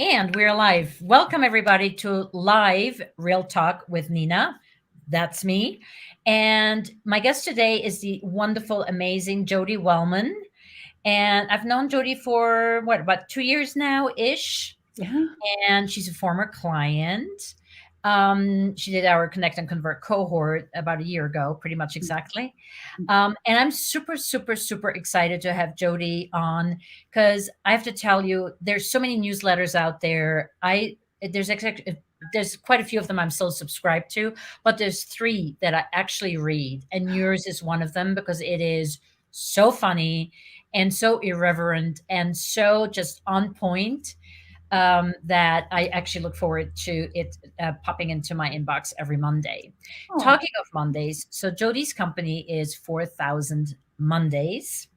And we're live. Welcome, everybody, to Live Real Talk with Nina. That's me. And my guest today is the wonderful, amazing Jodi Wellman. And I've known Jodi for what, about 2 years now ish. Yeah. And she's a former client. She did our Connect and Convert cohort about a year ago, pretty much exactly. And I'm super, super, super excited to have Jodi on because I have to tell you, there's so many newsletters out there. There's quite a few of them I'm still subscribed to, but there's three that I actually read, and yours is one of them because it is so funny and so irreverent and so just on point that I actually look forward to it popping into my inbox every Monday. Oh, Talking of Mondays, so Jodi's company is 4,000 Mondays.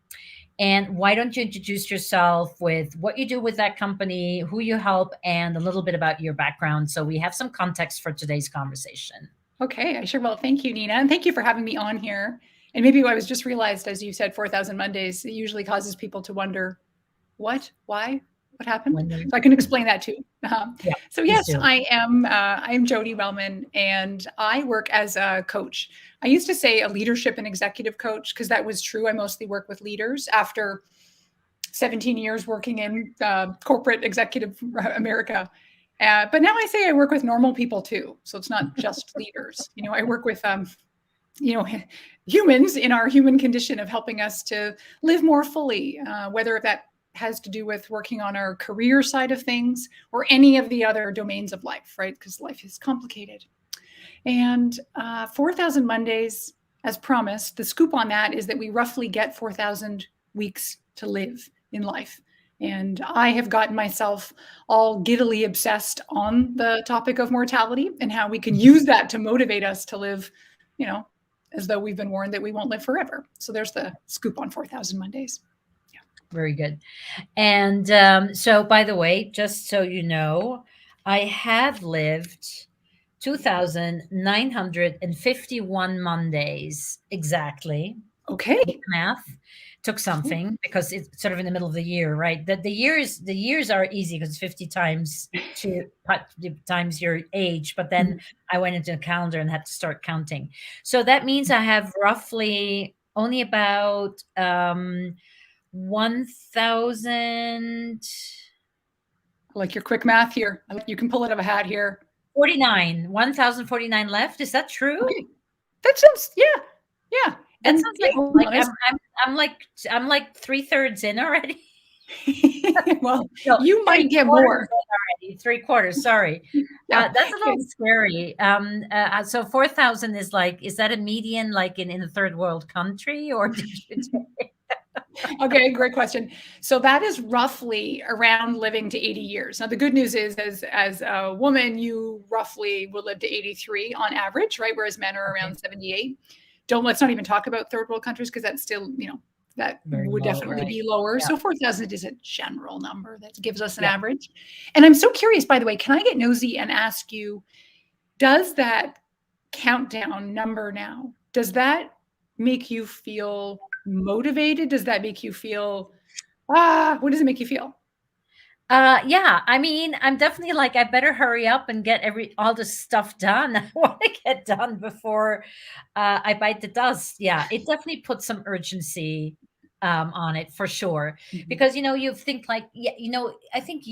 And why don't you introduce yourself with what you do with that company, who you help, and a little bit about your background so we have some context for today's conversation? okay. I sure will. Thank you, Nina. And thank you for having me on here. And maybe I was just realized, as you said, 4,000 Mondays, it usually causes people to wonder, what, why, what happened? When So I can explain that too. Yeah, So please yes, do. I'm Jodi Wellman, and I work as a coach. I used to say a leadership and executive coach because that was true. I mostly work with leaders after 17 years working in corporate executive America. But now I say I work with normal people too. So it's not just leaders. I work with, you know, humans in our human condition of helping us to live more fully, whether that has to do with working on our career side of things or any of the other domains of life, right? Because life is complicated. And 4,000 Mondays, as promised, the scoop on that is that we roughly get 4,000 weeks to live in life. And I have gotten myself all giddily obsessed on the topic of mortality and how we can use that to motivate us to live, you know, as though we've been warned that we won't live forever. So there's the scoop on 4,000 Mondays. Very good. And so, by the way, just so you know, I have lived 2,951 Mondays exactly. Okay. Math took something because it's sort of in the middle of the year, right? The years are easy because 50 times your age, but then I went into a calendar and had to start counting. So that means I have roughly only about 1,000 I like your quick math here. You can pull it out of a hat here. 1,049 left. Is that true? Okay. That sounds, yeah. Yeah. That And sounds yeah, like honest, I'm like 3/3 in already. well, No, you might get 3/4 more. in already. 3/4, sorry. Yeah. That's a Yeah. little scary. So 4,000 is that a median like in a third world country, or did you Okay, great question. So that is roughly around living to 80 years. Now the good news is as a woman, you roughly will live to 83 on average, right? Whereas men are okay, around 78. Let's not even talk about third world countries because that's still, that very would low, definitely right? be lower. Yeah. So 4,000 is a general number that gives us an Yeah. average. And I'm so curious, by the way, can I get nosy and ask you, does that countdown number now, does that make you feel motivated? Does that make you feel, what does it make you feel? Yeah, I mean, I'm definitely like, I better hurry up and get all this stuff done. I want to get done before I bite the dust. Yeah, it definitely puts some urgency on it for sure. Mhm. Because, you think like, yeah, I think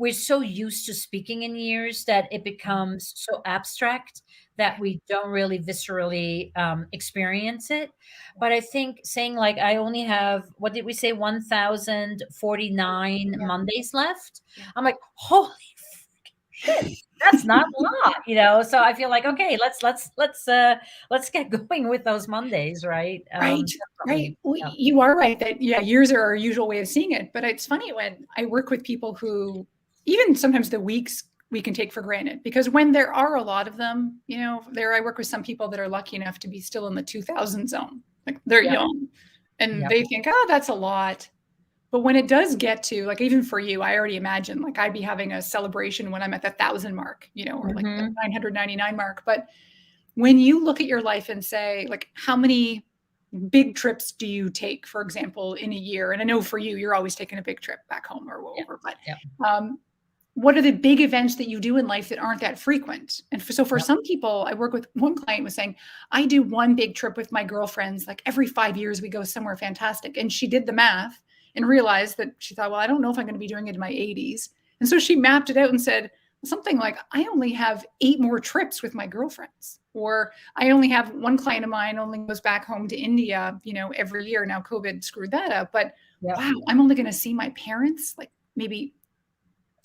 we're so used to speaking in years that it becomes so abstract that we don't really viscerally experience it. But I think saying like I only have, what did we say, 1,049 Yeah, Mondays left. yeah. I'm like, holy shit, that's not a lot. So I feel like, okay, let's get going with those Mondays, right? Right, right. Definitely. Well, Yeah. you are right that, yeah, years are our usual way of seeing it. But it's funny when I work with people who, even sometimes the weeks we can take for granted, because when there are a lot of them, I work with some people that are lucky enough to be still in the 2000 zone. Like they're Yep. young and Yep. they think, oh, that's a lot. But when it does get to, like, even for you, I already imagine like I'd be having a celebration when I'm at the 1,000 mark, or like the 999 mark. But when you look at your life and say, like, how many big trips do you take, for example, in a year? And I know for you, you're always taking a big trip back home or Yeah. over, but Yeah. what are the big events that you do in life that aren't that frequent? And so for Yeah. some people, I work with one client was saying, I do one big trip with my girlfriends, like every 5 years we go somewhere fantastic. And she did the math and realized that she thought, well, I don't know if I'm going to be doing it in my 80s. And so she mapped it out and said something like, I only have 8 more trips with my girlfriends. Or I only have one client of mine only goes back home to India, every year. Now COVID screwed that up. But Yeah. wow, I'm only going to see my parents like maybe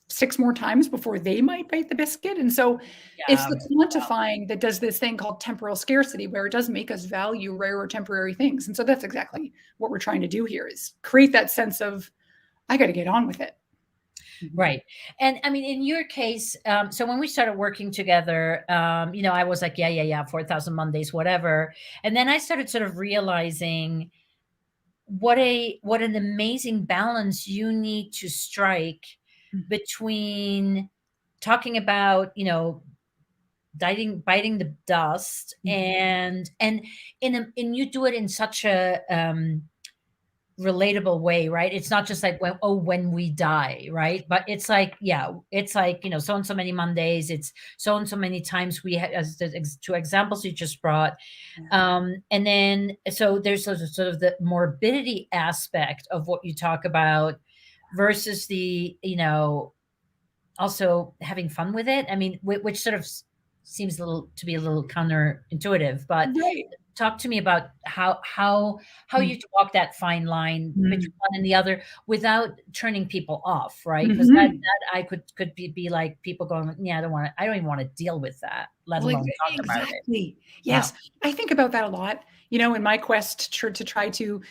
6 more times before they might bite the biscuit. And so it's Yeah. the quantifying that does this thing called temporal scarcity, where it does make us value rare or temporary things. And so that's exactly what we're trying to do here, is create that sense of, I got to get on with it. Right. And I mean, in your case, so when we started working together, I was like, yeah, 4,000 Mondays, whatever. And then I started sort of realizing what an amazing balance you need to strike between talking about, biting the dust, and you do it in such a relatable way, right? It's not just like when we die, right? But it's like, so and so many Mondays, it's so and so many times we had, as the 2 examples you just brought. And then so there's sort of the morbidity aspect of what you talk about versus the, also having fun with it. I mean, which sort of seems to be a little counterintuitive, but Right. talk to me about how you walk that fine line between one and the other without turning people off, right? Because that I could be like people going, yeah, I don't even want to deal with that, let alone talk about it. Exactly. Yes. I think about that a lot, in my quest to try to,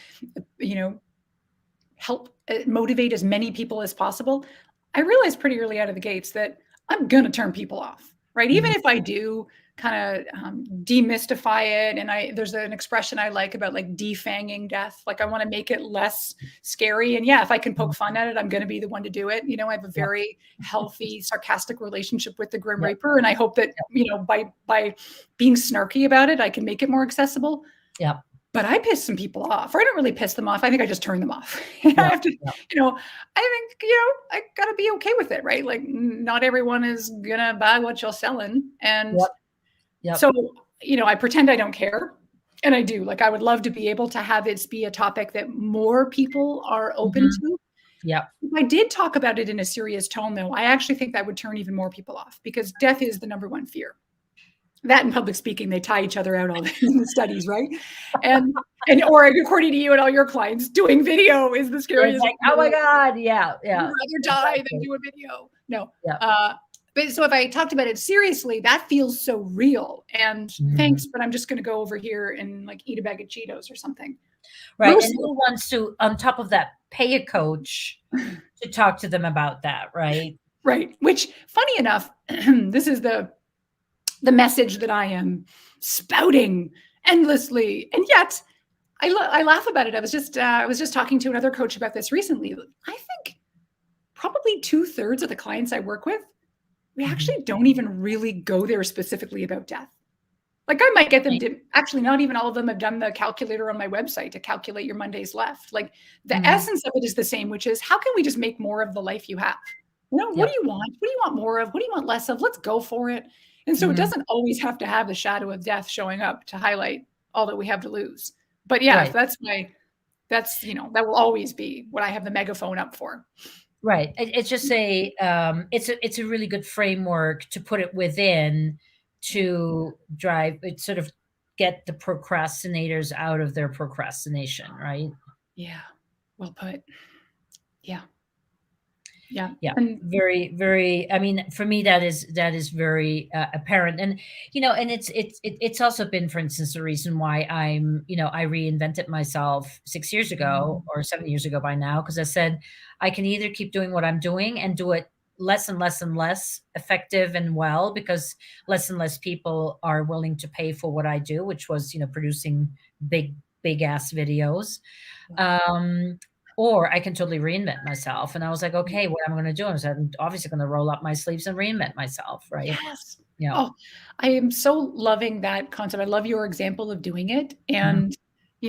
help motivate as many people as possible. I realized pretty early out of the gates that I'm going to turn people off, right? Even if I do kind of demystify it. And there's an expression I like about like defanging death. Like I want to make it less scary. And yeah, if I can poke fun at it, I'm going to be the one to do it. I have a very healthy, sarcastic relationship with the Grim Reaper. And I hope that, by being snarky about it, I can make it more accessible. Yeah. But I piss some people off, or I don't really piss them off. I think I just turn them off. I have to, I think, I gotta be okay with it, right? Like not everyone is gonna buy what you're selling. And so, I pretend I don't care. And I do. Like I would love to be able to have it be a topic that more people are open to. Yeah. If I did talk about it in a serious tone, though, I actually think that would turn even more people off, because death is the number one fear. That and public speaking, they tie each other out all in the studies, right? And or according to you and all your clients, doing video is the scariest. Like, oh my God, yeah. I'd rather die than do a video. No. But so if I talked about it seriously, that feels so real. And thanks, but I'm just going to go over here and like eat a bag of Cheetos or something. Right. And who wants to, on top of that, pay a coach to talk to them about that, right? Right. Which, funny enough, this is the message that I am spouting endlessly. And yet I laugh about it. I was just talking to another coach about this recently. I think probably 2/3 of the clients I work with, we actually don't even really go there specifically about death. Like I might get them to, actually not even all of them have done the calculator on my website to calculate your Mondays left. Like the essence of it is the same, which is how can we just make more of the life you have? What do you want? What do you want more of? What do you want less of? Let's go for it. And so it doesn't always have to have the shadow of death showing up to highlight all that we have to lose. But yeah, that will always be what I have the megaphone up for. Right. It's just it's a really good framework to put it within to drive it, sort of get the procrastinators out of their procrastination, right? Yeah. Well put. Yeah. Yeah. And very, very, I mean, for me, that is very apparent. And, and it's also been, for instance, the reason why I reinvented myself 6 years ago or 7 years ago by now, because I said, I can either keep doing what I'm doing and do it less and less and less effective and well, because less and less people are willing to pay for what I do, which was, producing big ass videos. Or I can totally reinvent myself. And I was like, okay, what am I going to do? I'm obviously going to roll up my sleeves and reinvent myself, right? Yes. Oh, I am so loving that concept. I love your example of doing it. And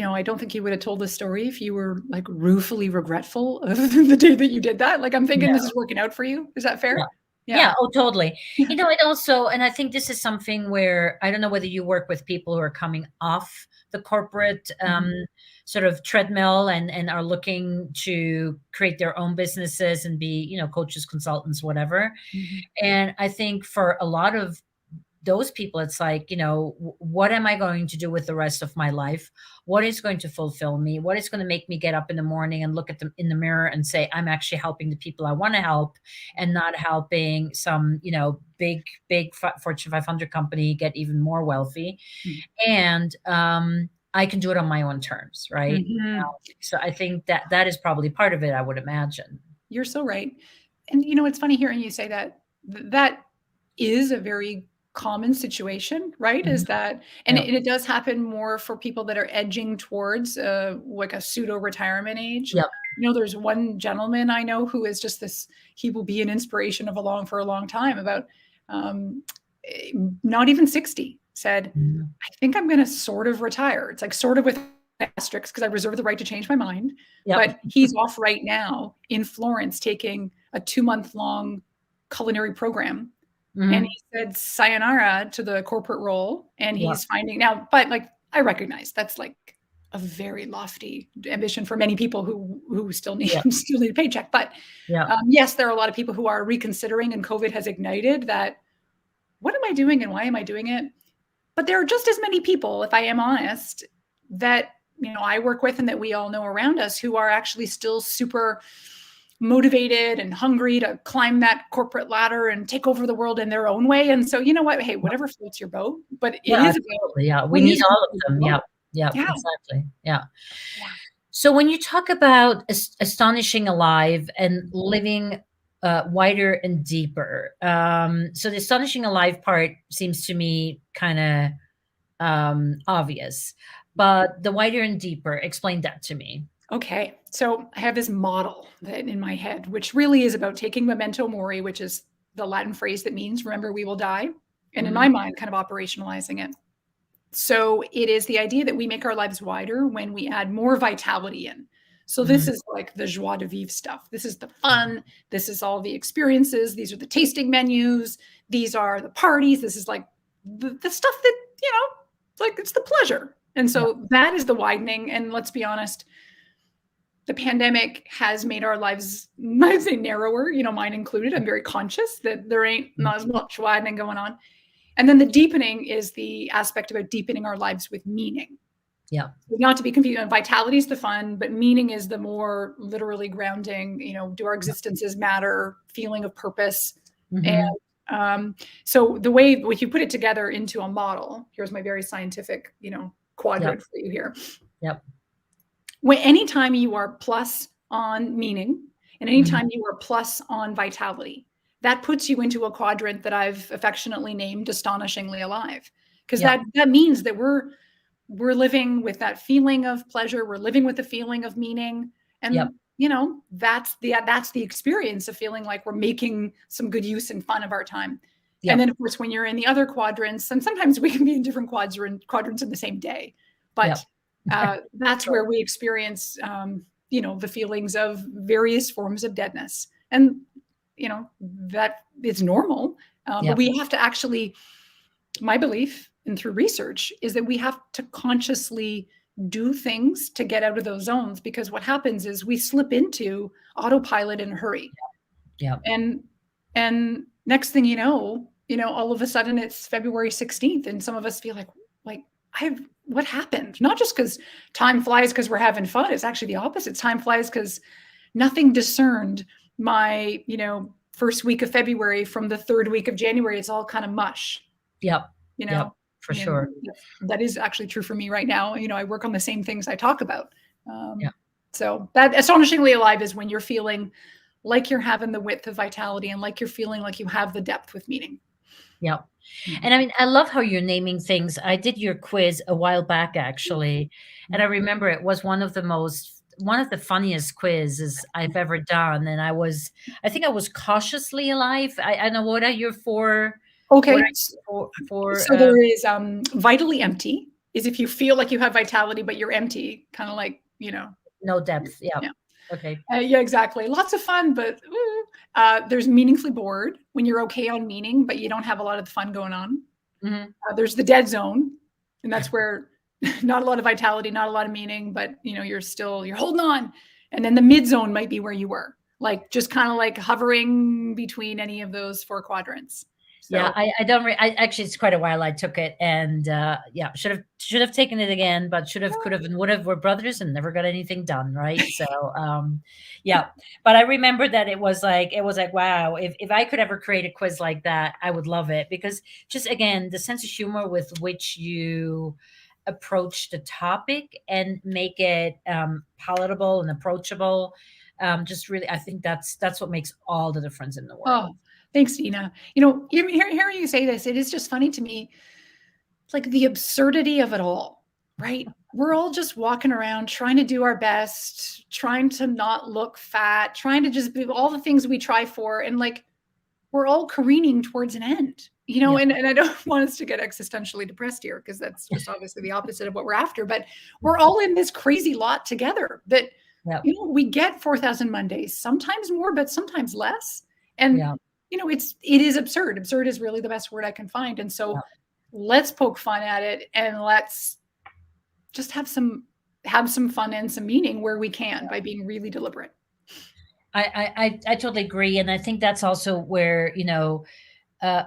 I don't think you would have told this story if you were like ruefully regretful of the day that you did that. Like, I'm thinking No. this is working out for you. Is that Yeah. fair? Yeah. Yeah. Oh, totally. It also, and I think this is something where I don't know whether you work with people who are coming off the corporate Mhm. sort of treadmill and are looking to create their own businesses and be, coaches, consultants, whatever. Mhm. And I think for a lot of those people, it's like, what am I going to do with the rest of my life? What is going to fulfill me? What is going to make me get up in the morning and look at them in the mirror and say, I'm actually helping the people I want to help and not helping some, big Fortune 500 company get even more wealthy. Mm. And I can do it on my own terms, right? Mhm. So I think that is probably part of it, I would imagine. You're so right. And it's funny hearing you say that. That is a very common situation, right? Mhm. Is that, and Yep. it does happen more for people that are edging towards like a pseudo retirement age. Yep. There's one gentleman I know who is just this. He will be an inspiration for a long time. About um, not even 60. Said, Mhm. I think I'm going to sort of retire. It's like sort of with asterisks because I reserve the right to change my mind. Yep. But he's off right now in Florence taking a 2-month long culinary program. And Mhm. he said sayonara to the corporate role. And Yep. he's finding now, but like I recognize that's like a very lofty ambition for many people who still need Yep. still need a paycheck. But Yep. yes, there are a lot of people who are reconsidering, and COVID has ignited that. What am I doing and why am I doing it? But there are just as many people, if I am honest, that I work with and that we all know around us who are actually still super motivated and hungry to climb that corporate ladder and take over the world in their own way. And so, you know what? Hey, whatever floats your boat. But it Yeah, is about absolutely, yeah, we what need is all of your them, boat. yep, yep, Yeah. exactly, yeah. Yeah. So when you talk about astonishing alive and living, wider and deeper, so the astonishing alive part seems to me kinda, obvious, but the wider and deeper, explain that to me. Okay. So I have this model that in my head, which really is about taking memento mori, which is the Latin phrase that means remember we will die. And in Mhm, my mind, kind of operationalizing it. So it is the idea that we make our lives wider when we add more vitality in. So this mhm, is like the joie de vivre stuff. This is the fun. This is all the experiences. These are the tasting menus. These are the parties. This is like the stuff that, like it's the pleasure. And yeah, so that is the widening. And let's be honest, the pandemic has made our lives, I'd say, narrower, mine included. I'm very conscious that there ain't mm, not as much widening going on. And then the deepening is the aspect about deepening our lives with meaning. yeah, Not to be confused, vitality is the fun, but meaning is the more literally grounding, do our yeah, existences matter, feeling of purpose. And mhm, so the way if you put it together into a model, here's my very scientific, yep, quadrant for you here. yep, When anytime you are plus on meaning and mhm, anytime you are plus on vitality, that puts you into a quadrant that I've affectionately named astonishingly alive. Because yep, that means that we're living with that feeling of pleasure, we're living with the feeling of meaning. yep, And that's the experience of feeling like we're making some good use and fun of our time. And yep, then of course when you're in the other quadrants, and sometimes we can be in different quadrants in the same day, yep, but that's where we experience, the feelings of various forms of deadness. And, that it's normal. But yep, we have to actually, my belief, and through research, is that we have to consciously do things to get out of those zones because what happens is we slip into autopilot in a hurry. yep, And next thing all of a sudden it's February 16th and some of us feel like I've what happened? Not just because time flies because we're having fun. It's actually the opposite. Time flies because nothing discerned my, first week of February from the third week of January. It's all kind of mush, yep, you yep, know. for And sure, that is actually true for me right now. I work on the same things I talk about. yeah. So that astonishingly alive is when you're feeling like you're having the width of vitality and like you're feeling like you have the depth with meaning. Yep. Mhm. And I mean, I love how you're naming things. I did your quiz a while back actually, and I remember it was one of the funniest quizzes I've ever done. And I think I was cautiously alive. I know what are your four, what are Okay. your four, So there is vitally empty. is if you feel like you have vitality, but you're empty, kind of like, No depth. Yeah. yeah. Okay. Yeah, exactly. Lots of fun, but there's meaningfully bored when you're okay on meaning, but you don't have a lot of the fun going on. Mm-hmm. There's the dead zone, and that's where not a lot of vitality, not a lot of meaning, but you're holding on. And then the mid zone might be where you were, like just kind of like hovering between any of those 4 quadrants. Yeah, So I don't I actually it's quite a while I took it, and yeah, should have taken it again, but should have, could have, and would have. We're brothers and never got anything done, right? So yeah, but I remember that it was like wow, if I could ever create a quiz like that, I would love it, because just again the sense of humor with which you approach the topic and make it palatable and approachable, just really, I think that's what makes all the difference in the oh, world. thanks, Nina. Hearing you say this, it is just funny to me. It's like the absurdity of it all, right? We're all just walking around trying to do our best, trying to not look fat, trying to just do all the things we try for. And like, we're all careening towards an end, Yeah. and I don't want us to get existentially depressed here, because that's just obviously the opposite of what we're after. But we're all in this crazy lot together that, Yeah. we get 4,000 Mondays, sometimes more, but sometimes less. And, Yeah. it is absurd. Absurd is really the best word I can find. And so Yeah. let's poke fun at it, and let's just have some fun and some meaning where we can, by being really deliberate. I totally agree, and I think that's also where,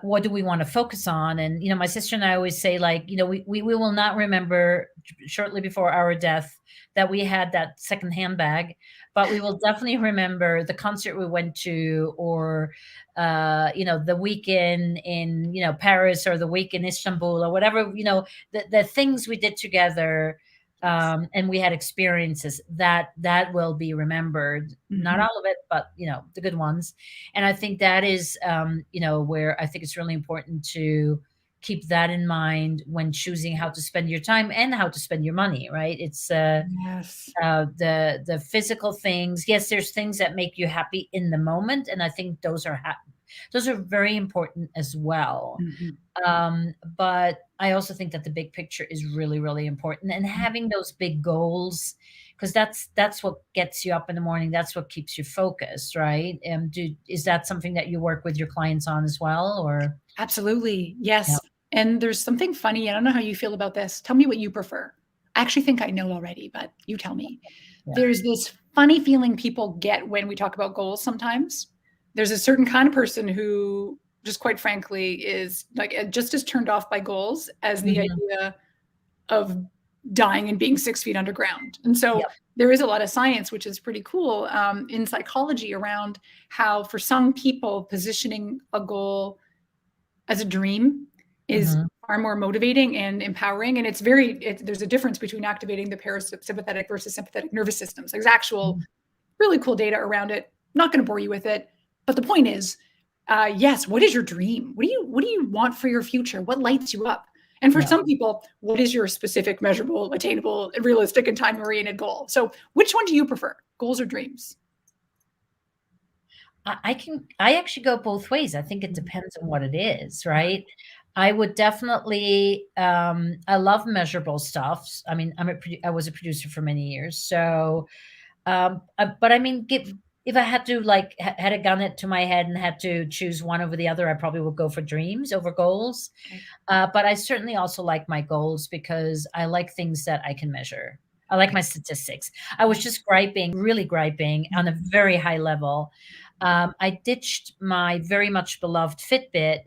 what do we want to focus on? And my sister and I always say, like, we will not remember shortly before our death that we had that second handbag, but we will definitely remember the concert we went to, or the weekend in Paris, or the week in Istanbul, or whatever, the things we did together. And we had experiences that will be remembered, not all of it, but the good ones. And I think that is where I think it's really important to keep that in mind when choosing how to spend your time and how to spend your money, right? It's Yes. the physical things. Yes, there's things that make you happy in the moment, and I think those are very important as well. Mhm. But I also think that the big picture is really, really important, and having those big goals, because that's what gets you up in the morning. That's what keeps you focused, right? Is that something that you work with your clients on as well, or? Absolutely. Yeah, Yes. And there's something funny. I don't know how you feel about this. Tell me what you prefer. I actually think I know already, but you tell me. yeah. There's this funny feeling people get when we talk about goals sometimes. There's a certain kind of person who, just quite frankly, is like just as turned off by goals as the Mhm. idea of dying and being 6 feet underground. And so Yep. there is a lot of science, which is pretty cool, in psychology, around how, for some people, positioning a goal as a dream is Mhm. far more motivating and empowering. And there's a difference between activating the parasympathetic versus sympathetic nervous systems. There's actual Mhm. really cool data around it. I'm not going to bore you with it, but the point is, yes, what is your dream? What do you want for your future? What lights you up? And for Yeah. some people, what is your specific, measurable, attainable, realistic, and time-oriented goal? So which one do you prefer, goals or dreams? I actually go both ways. I think it depends on what it is, right? I would definitely, I love measurable stuff. I mean, I was a producer for many years, so but I mean, if I had to, like, had a gun to my head and had to choose one over the other, I probably would go for dreams over goals. Okay. But I certainly also like my goals, because I like things that I can measure. I like my statistics. I was just really griping on a very high level. I ditched my very much beloved Fitbit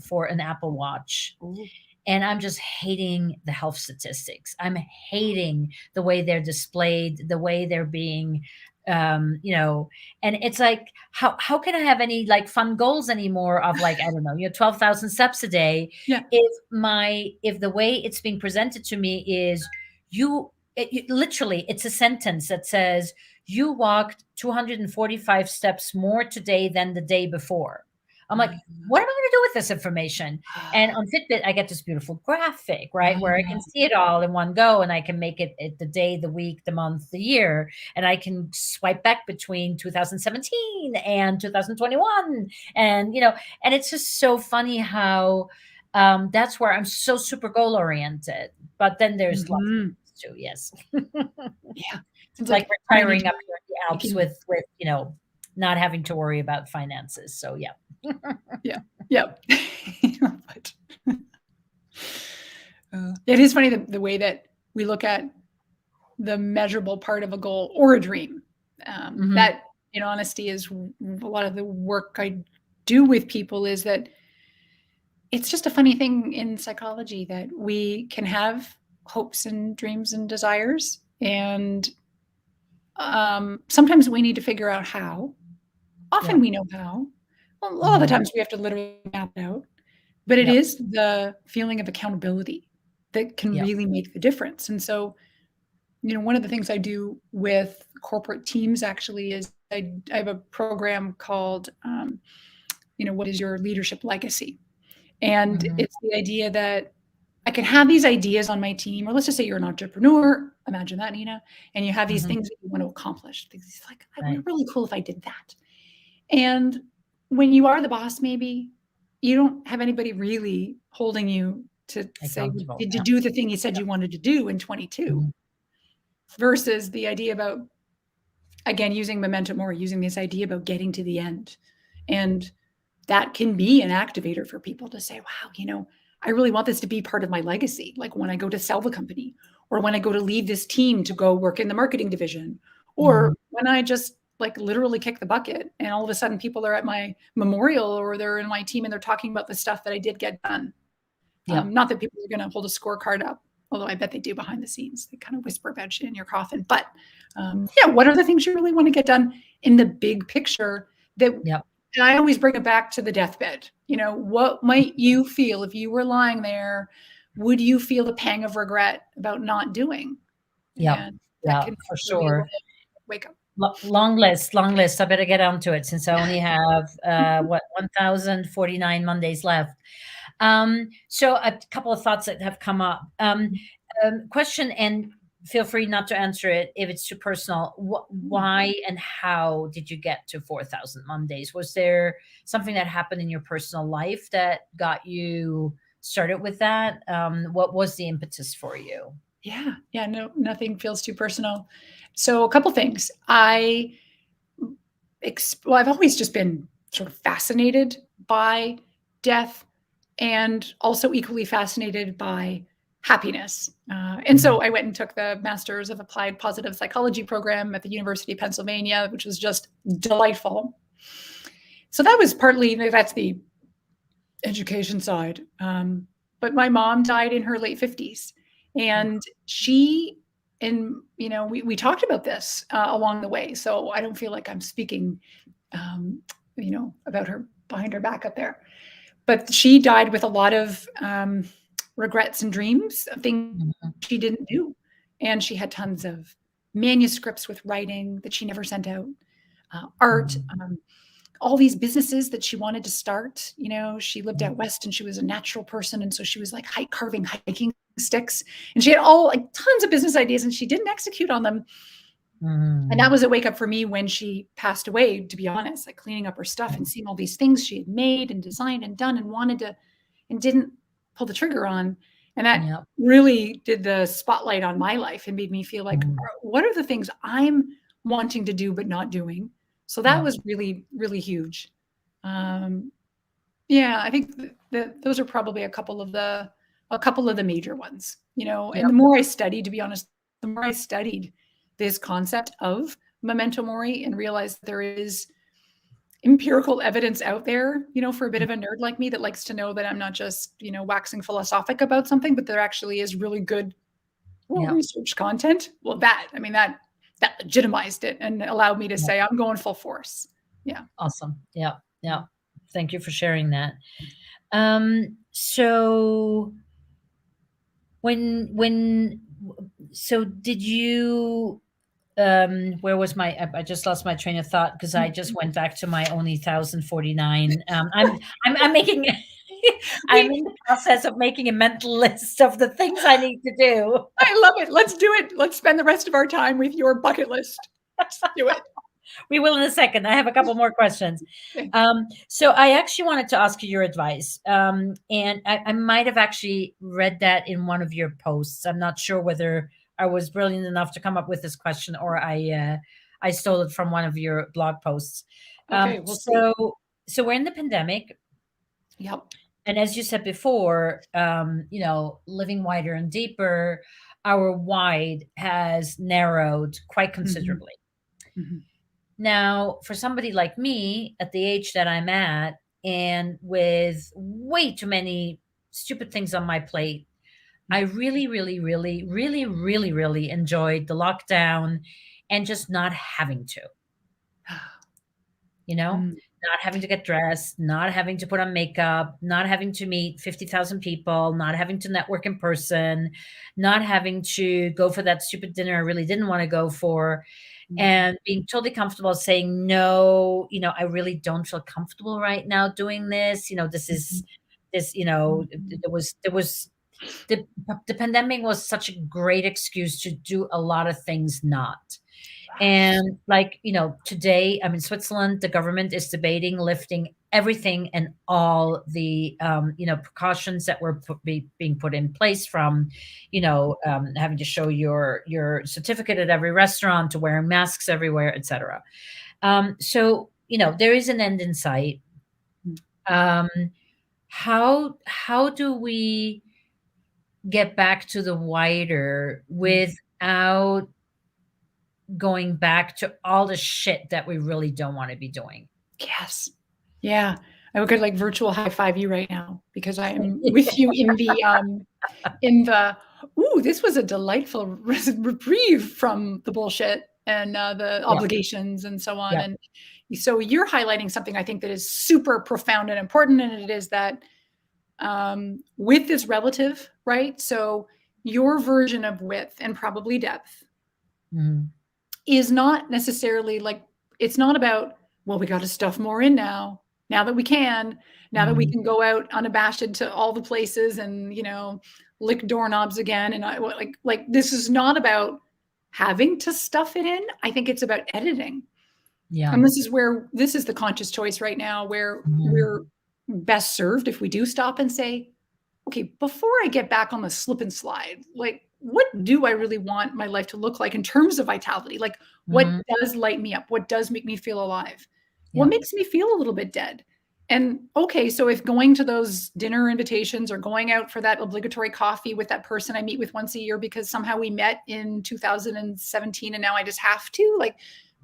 for an Apple Watch. Ooh. And I'm just hating the health statistics. I'm hating the way they're displayed, the way they're being, and it's like, how can I have any, like, fun goals anymore of, like, I don't know, 12,000 steps a day, Yeah. if the way it's being presented to me is literally, it's a sentence that says you walked 245 steps more today than the day before. I'm like, what am I going to do with this information? And on Fitbit, I get this beautiful graphic, right, where I can see it all in one go, and I can make it the day, the week, the month, the year, and I can swipe back between 2017 and 2021, and and it's just so funny how that's where I'm so super goal oriented. but then there's lots of Mhm. things too. Yes. Yeah. Seems Like like retiring up here in the Alps making with, not having to worry about finances. So yeah. yeah. Yep. But, it is funny the way that we look at the measurable part of a goal or a dream. Mhm. That, in honesty, is a lot of the work I do with people is that it's just a funny thing in psychology that we can have hopes and dreams and desires. And sometimes we need to figure out how. Yeah. Often we know how. Well, a lot of the Mhm. times we have to literally map it out. But it Yep. is the feeling of accountability that can Yep. really make the difference. And so, one of the things I do with corporate teams actually is I have a program called, what is your leadership legacy? And Mhm. it's the idea that I can have these ideas on my team, or let's just say you're an entrepreneur. Imagine that, Nina, and you have these Mhm. things that you want to accomplish. Things like, it would be Right. really cool if I did that. And when you are the boss, maybe you don't have anybody really holding you to say, Accountable. did you Yeah. do the thing you said you wanted to do in 22? Mhm. Versus the idea about, again, using memento mori, using this idea about getting to the end. And that can be an activator for people to say, wow, I really want this to be part of my legacy. Like when I go to sell the company, or when I go to leave this team to go work in the marketing division, or Mhm. when I just like literally kick the bucket and all of a sudden people are at my memorial or they're in my team and they're talking about the stuff that I did get done. Yep. Not that people are going to hold a scorecard up, although I bet they do behind the scenes. They kind of whisper about you in your coffin. But yeah, what are the things you really want to get done in the big picture that Yep. and I always bring it back to the deathbed. What might you feel if you were lying there? Would you feel the pang of regret about not doing? Yep. And that Yeah, can for be a little sure. wake up. Long list, long list. I better get onto it since I only have, 1,049 Mondays left. So a couple of thoughts that have come up. Question, and feel free not to answer it if it's too personal. Why and how did you get to 4,000 Mondays? Was there something that happened in your personal life that got you started with that? What was the impetus for you? Yeah. Yeah. No, nothing feels too personal. So a couple things. I've always just been sort of fascinated by death and also equally fascinated by happiness. And Mhm. so I went and took the Master's of Applied Positive Psychology program at the University of Pennsylvania, which was just delightful. So that was partly, that's the education side. But my mom died in her late 50s. And she, and, we talked about this along the way. So I don't feel like I'm speaking, about her behind her back up there. But she died with a lot of regrets and dreams of things Mhm. she didn't do. And she had tons of manuscripts with writing that she never sent out, art, Mhm. all these businesses that she wanted to start. She lived Mhm. out west and she was a natural person. And so she was like carving hiking sticks. And she had all like tons of business ideas and she didn't execute on them. And that Mhm. was a wake up for me when she passed away, to be honest, like cleaning up her stuff and seeing all these things she had made and designed and done and wanted to and didn't pull the trigger on. And that Yep. really did the spotlight on my life and made me feel like, Mhm. what are the things I'm wanting to do but not doing? So that Yep. was really, really huge. Um, yeah, I think that those are probably a couple of the major ones, and Yep. the more I studied, to be honest, the more I studied this concept of memento mori and realized there is empirical evidence out there, for a bit of a nerd like me that likes to know that I'm not just, waxing philosophic about something, but there actually is really good, well Yep. researched content. Well, that legitimized it and allowed me to Yep. say I'm going full force. Yeah. Awesome. Yeah. Yeah. Thank you for sharing that. So when so did you where was my I just lost my train of thought because I just went back to my only 1,049. I'm making I'm We in the process of making a mental list of the things I need to do. I love it. Let's do it. Let's spend the rest of our time with your bucket list. Let's do it. We will in a second. I have a couple more questions. Okay. So I actually wanted to ask you your advice. And I might have actually read that in one of your posts. I'm not sure whether I was brilliant enough to come up with this question or I stole it from one of your blog posts. Okay, we'll see. So we're in the pandemic, Yep. and as you said before, living wider and deeper, our wide has narrowed quite Mhm, considerably. mhm, Now, for somebody like me at the age that I'm at, and with way too many stupid things on my plate, I mm. really, really, really, really, really, really enjoyed the lockdown and just not having to, you know, Mm, not having to get dressed, not having to put on makeup, not having to meet 50,000 people, not having to network in person, not having to go for that stupid dinner I really didn't want to go for, mm, and being totally comfortable saying, no, I really don't feel comfortable right now doing this. This mhm, is this, mhm. the pandemic was such a great excuse to do a lot of things not. Yes. And like, today, I'm in Switzerland, the government is debating lifting everything and all the, precautions that were being put in place from, having to show your certificate at every restaurant to wearing masks everywhere, etc. So, there is an end in sight. Mm, Um, how do we get back to the wider mm. without going back to all the shit that we really don't want to be doing? Yes. Yeah. I could like virtual high five you right now because I am with you in the, "Ooh, this was a delightful reprieve from the bullshit and, the Yeah, obligations and so on," yeah. and so you're highlighting something I think that is super profound and important, and it is that, width is relative, right? So your version of width and probably depth Mhm, is not necessarily like it's not about, well, we got to stuff more in now that we can, now that we mhm. can go out unabashed to all the places and, lick doorknobs again. And like this is not about having to stuff it in. I think it's about editing. Yeah. And this is the conscious choice right now where Mhm, we're best served if we do stop and say, okay, before I get back on the slip and slide, like what do I really want my life to look like in terms of vitality? Like what mhm. does light me up? What does make me feel alive? What Yeah. makes me feel a little bit dead? And okay, so if going to those dinner invitations or going out for that obligatory coffee with that person I meet with once a year because somehow we met in 2017 and now I just have to, like,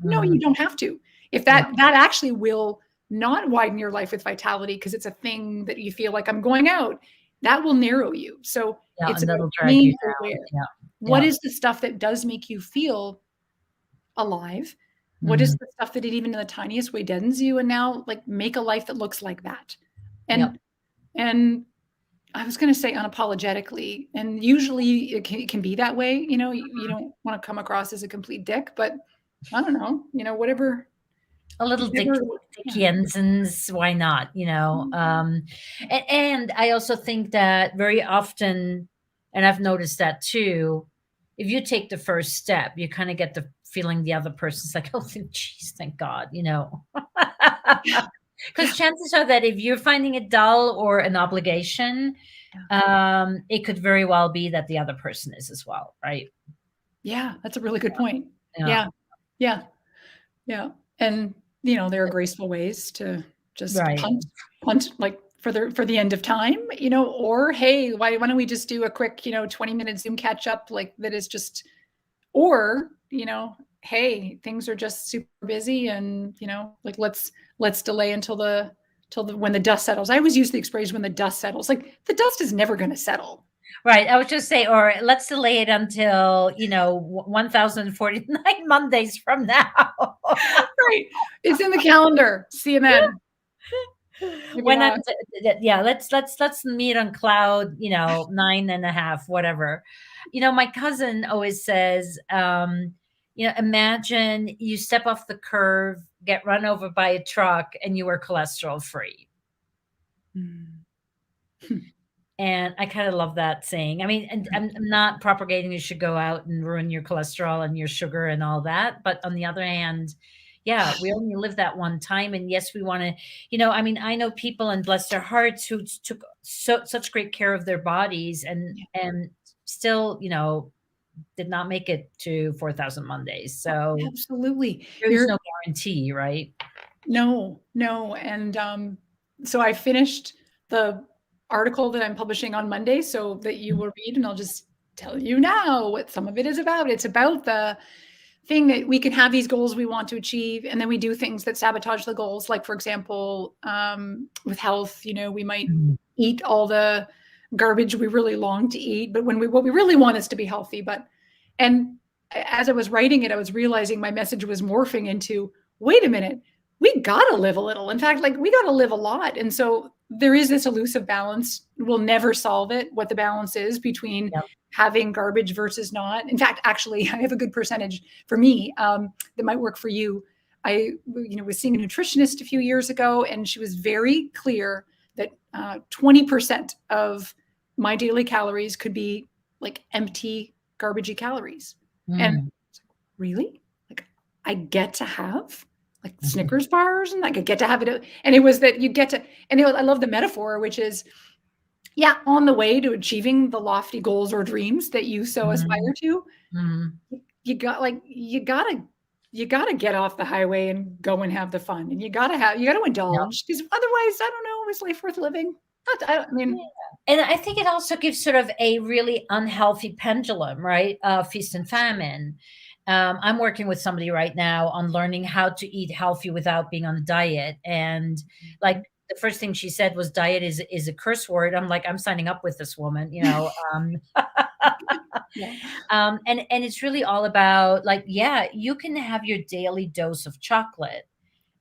no, you Mhm. don't have to. If Yeah. that actually will not widen your life with vitality because it's a thing that you feel like I'm going out, that will narrow you. So Yeah, it's and about that'll drag you being down. aware. Yeah. What Yeah. is the stuff that does make you feel alive? What is Mhm. the stuff that it even in the tiniest way deadens you? And now like make a life that looks like that. Yep. And I was going to say unapologetically, and usually it can be that way. You don't want to come across as a complete dick, but I don't know, A little whatever, yeah. Dickinsons, why not, and I also think that very often, and I've noticed that too, if you take the first step, you kinda get the feeling the other person's like, "Oh, geez, thank God," you know? Yeah. Because Yeah. chances are that if you're finding it dull or an obligation, Yeah. it could very well be that the other person is as well, right? Yeah, that's a really good point. Yeah. Yeah. Yeah. Yeah. And, there are graceful ways to just Right. punt like for the end of time, or hey, why don't we just do a quick, 20-minute Zoom catch up like that is just or, hey, things are just super busy and, like let's delay until the when the dust settles. I always use the expression when the dust settles. Like the dust is never going to settle. Right, I would just say, or let's delay it until, 1,049 Mondays from now. Right. It's in the calendar. See you then. Maybe When I'm not. yeah, let's meet on cloud, 9.5, whatever. My cousin always says, imagine you step off the curve, get run over by a truck, and you are cholesterol free. Mm. And I kind of love that saying. I mean, and I'm not propagating you should go out and ruin your cholesterol and your sugar and all that. But on the other hand, yeah, we only live that one time. And yes, we want to, I mean, I know people, and bless their hearts, who took such great care of their bodies, and still, did not make it to 4,000 Mondays. So Absolutely. there's no guarantee, right? No, no. And so I finished the article that I'm publishing on Monday so that you will read, and I'll just tell you now what some of it is about. It's about the thing that we can have these goals we want to achieve, and then we do things that sabotage the goals. Like, for example, with health, we might eat all the garbage we really long to eat, but what we really want is to be healthy. And as I was writing it, I was realizing my message was morphing into, wait a minute, we gotta live a little. In fact, like, we gotta live a lot. And so there is this elusive balance. We'll never solve it, what the balance is between having garbage versus not. In fact, actually, I have a good percentage for me that might work for you. I was seeing a nutritionist a few years ago, and she was very clear that 20% of my daily calories could be like empty, garbagey calories. And really? Like, I get to have like Snickers bars, and like I get to have it. And it was that you get to, and I love the metaphor, which is, on the way to achieving the lofty goals or dreams that you so aspire to, you gotta get off the highway and go and have the fun, and you gotta indulge, because otherwise, I don't know, is life worth living? And I think it also gives sort of a really unhealthy pendulum, right? Feast and famine. I'm working with somebody right now on learning how to eat healthy without being on a diet. And like, the first thing she said was, diet is a curse word. I'm like, I'm signing up with this woman, and it's really all about, like, you can have your daily dose of chocolate.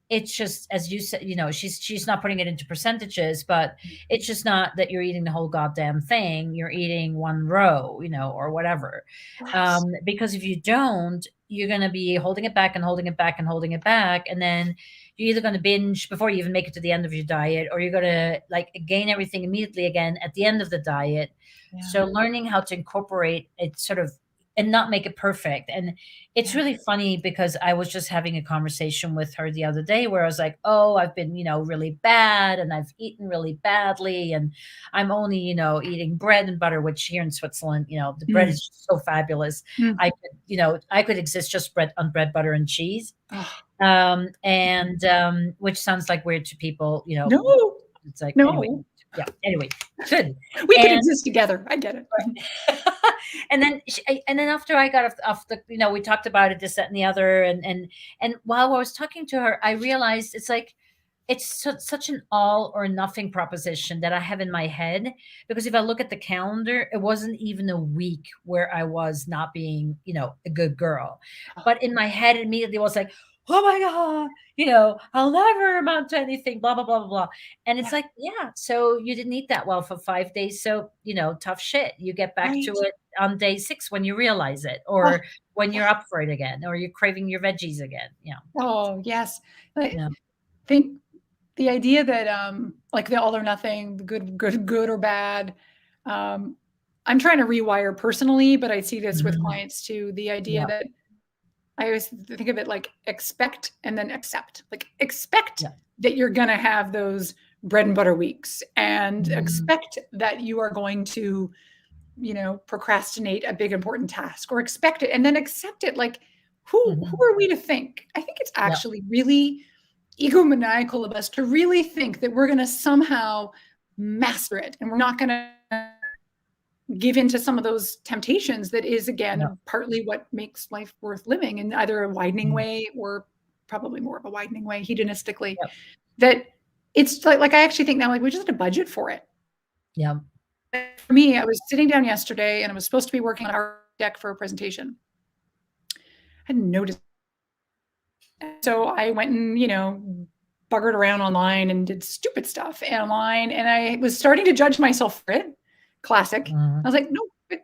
It's just, as you said, she's not putting it into percentages, but it's just not that you're eating the whole goddamn thing. You're eating one row, or whatever. Yes. Because if you don't, you're going to be holding it back and holding it back and holding it back. And then you're either going to binge before you even make it to the end of your diet, or you're going to like gain everything immediately again at the end of the diet. So learning how to incorporate it sort of, and not make it perfect. And it's really funny, because I was just having a conversation with her the other day where I was like, oh, I've been, really bad, and I've eaten really badly, and I'm only, eating bread and butter, which here in Switzerland, the bread is just so fabulous. I could exist just on bread, butter, and cheese. Which sounds like weird to people, No, it's like, no. Anyway, good. We could exist together. I get it. And then after I got off the, we talked about it, this, that, and the other. And while I was talking to her, I realized it's like, it's such an all or nothing proposition that I have in my head. Because if I look at the calendar, it wasn't even a week where I was not being, a good girl. But in my head, immediately was like, oh my God, I'll never amount to anything, blah, blah, blah, blah, blah. And it's like, so you didn't eat that well for 5 days. So, tough shit. You get back to it on day 6 when you realize it, or when you're up for it again, or you're craving your veggies again. Oh, yes. I think the idea that, like, the all or nothing, the good or bad, I'm trying to rewire personally, but I see this with clients too. The idea that I always think of it like expect and then accept. Like, expect that you're going to have those bread and butter weeks, and expect that you are going to, procrastinate a big important task, or expect it, and then accept it. Like, who are we to think? I think it's actually really egomaniacal of us to really think that we're going to somehow master it, and we're not going to give into some of those temptations that is, again, partly what makes life worth living, in either a widening way, or probably more of a widening way, hedonistically. That it's like I actually think now, like, we just have to budget for it. For me, I was sitting down yesterday, and I was supposed to be working on our deck for a presentation. I hadn't noticed. So I went and, buggered around online and did stupid stuff online, and I was starting to judge myself for it. Classic. I was like, no, wait,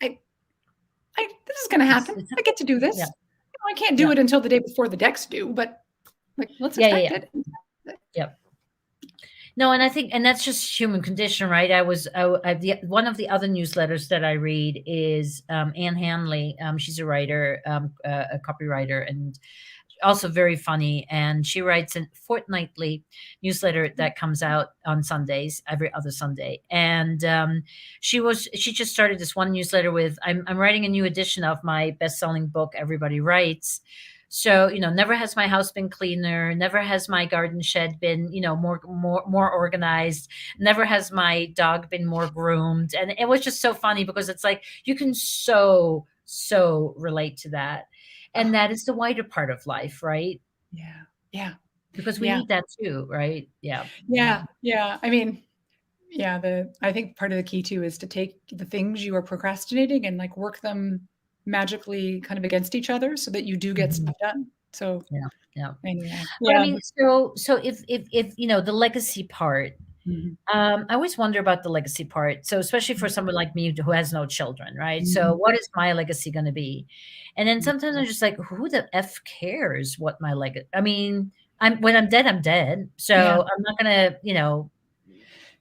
this is going to happen. I get to do this. I can't do it until the day before the decks due, but like, let's expect it. No, and I think, and that's just human condition, right? One of the other newsletters that I read is Anne Hanley. She's a writer, a copywriter, and also very funny, and she writes a fortnightly newsletter that comes out on Sundays, every other Sunday. And she just started this one newsletter with, I'm writing a new edition of my best-selling book, Everybody Writes. So, never has my house been cleaner, never has my garden shed been, more organized, never has my dog been more groomed. And it was just so funny because it's like you can so relate to that. And Oh, that is the wider part of life, right? yeah. Yeah. Because we Yeah. need that too, right? Yeah. Yeah. Yeah. I mean, yeah, I think part of the key too is to take the things you are procrastinating and like work them magically kind of against each other so that you do get Mhm. stuff done. So Yeah. Yeah. anyway, But I yeah. mean, so if the legacy part, Mhm. I always wonder about the legacy part. So especially for someone like me who has no children, right? So Mhm. what is my legacy going to be? And then Mhm. sometimes I'm just like, who the f cares what my legacy? I mean, when I'm dead, I'm dead. Yeah. So I'm not going to,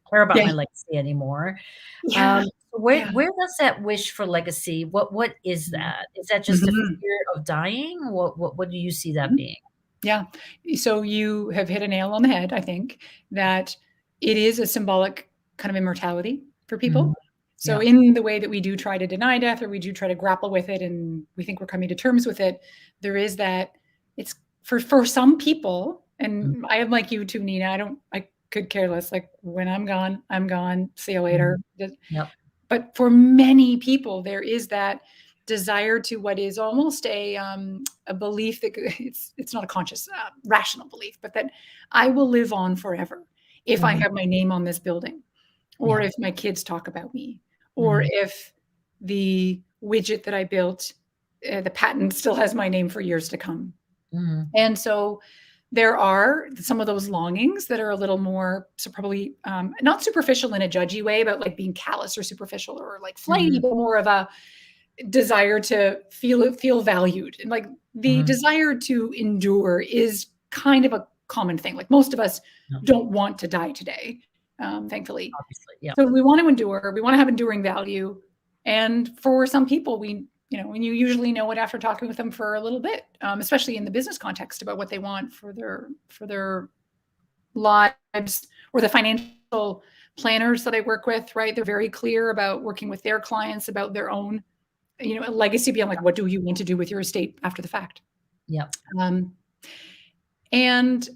care about Yeah. my legacy anymore. Yeah. Where Yeah. does that wish for legacy? What is Mhm. that? Is that just a Mhm. fear of dying? What do you see that Mhm. being? Yeah. So you have hit a nail on the head, I think, that it is a symbolic kind of immortality for Mhm. people. So Yeah. in the way that we do try to deny death or we do try to grapple with it and we think we're coming to terms with it, there is that it's for some people, Mhm. and I am like you too, Nina. I could care less. Like when I'm gone, I'm gone. See you later. Mhm. Yep. But for many people, there is that desire to what is almost a belief that it's not a conscious, rational belief, but that I will live on forever if I Mhm. have my name on this building, or Yeah. if my kids talk about me, or Mhm. if the widget that I built, the patent still has my name for years to come. Mhm. And so there are some of those longings that are a little more, so probably not superficial in a judgy way, but like being callous or superficial or like flighty, Mhm. but more of a desire to feel valued. And like the Mhm. desire to endure is kind of a common thing. Like most of us Yeah. don't want to die today, thankfully. Obviously. Yeah. So we want to endure, we want to have enduring value. And for some people, and you usually know it after talking with them for a little bit, especially in the business context about what they want for their lives, or the financial planners that I work with, right? They're very clear about working with their clients about their own, a legacy beyond like, what do you want to do with your estate after the fact? Yeah. Um, and